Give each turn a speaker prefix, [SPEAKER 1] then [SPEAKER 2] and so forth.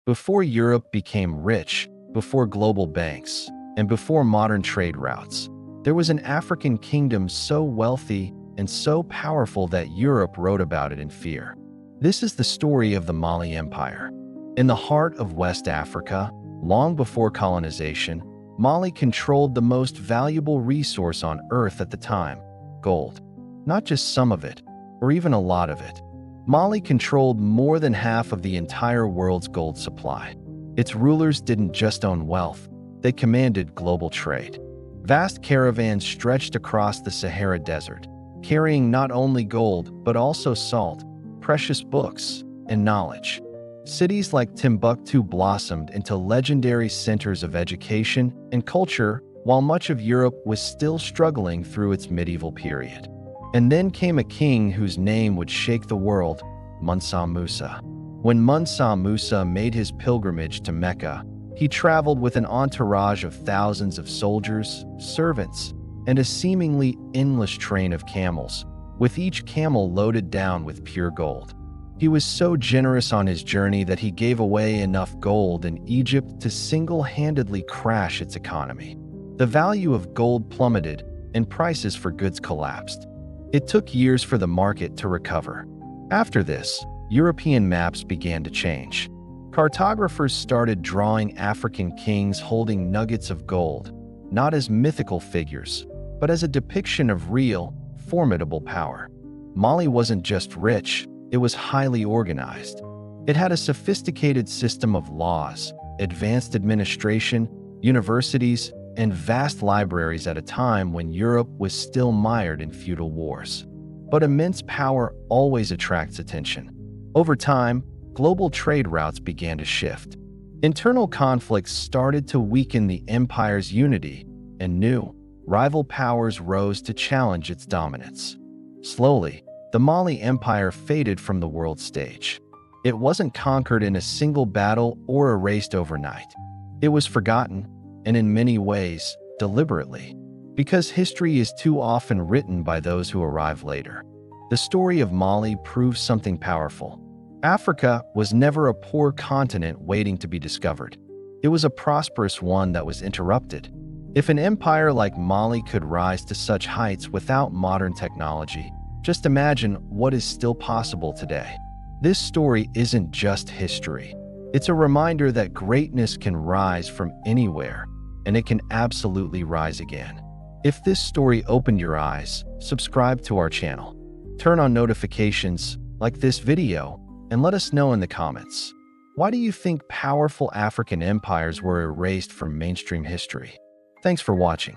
[SPEAKER 1] Before Europe became rich, before global banks, and before modern trade routes, there was an African kingdom so wealthy and so powerful that Europe wrote about it in fear. This is the story of the Mali Empire. In the heart of West Africa, long before colonization, Mali controlled the most valuable resource on Earth at the time: gold. Not just some of it, or even a lot of it. Mali controlled more than half of the entire world's gold supply. Its rulers didn't just own wealth, they commanded global trade. Vast caravans stretched across the Sahara Desert, carrying not only gold but also salt, precious books, and knowledge. Cities like Timbuktu blossomed into legendary centers of education and culture, while much of Europe was still struggling through its medieval period. And then came a king whose name would shake the world: Mansa Musa. When Mansa Musa made his pilgrimage to Mecca, he traveled with an entourage of thousands of soldiers, servants, and a seemingly endless train of camels, with each camel loaded down with pure gold. He was so generous on his journey that he gave away enough gold in Egypt to single-handedly crash its economy. The value of gold plummeted, and prices for goods collapsed. It took years for the market to recover. After this, European maps began to change. Cartographers started drawing African kings holding nuggets of gold, not as mythical figures, but as a depiction of real, formidable power. Mali wasn't just rich, it was highly organized. It had a sophisticated system of laws, advanced administration, universities, and vast libraries at a time when Europe was still mired in feudal wars. But immense power always attracts attention. Over time, global trade routes began to shift. Internal conflicts started to weaken the empire's unity, and new, rival powers rose to challenge its dominance. Slowly, the Mali Empire faded from the world stage. It wasn't conquered in a single battle or erased overnight. It was forgotten, and in many ways, deliberately, because history is too often written by those who arrive later. The story of Mali proves something powerful. Africa was never a poor continent waiting to be discovered. It was a prosperous one that was interrupted. If an empire like Mali could rise to such heights without modern technology, just imagine what is still possible today. This story isn't just history. It's a reminder that greatness can rise from anywhere, and it can absolutely rise again. If this story opened your eyes, subscribe to our channel. Turn on notifications, like this video, and let us know in the comments. Why do you think powerful African empires were erased from mainstream history? Thanks for watching.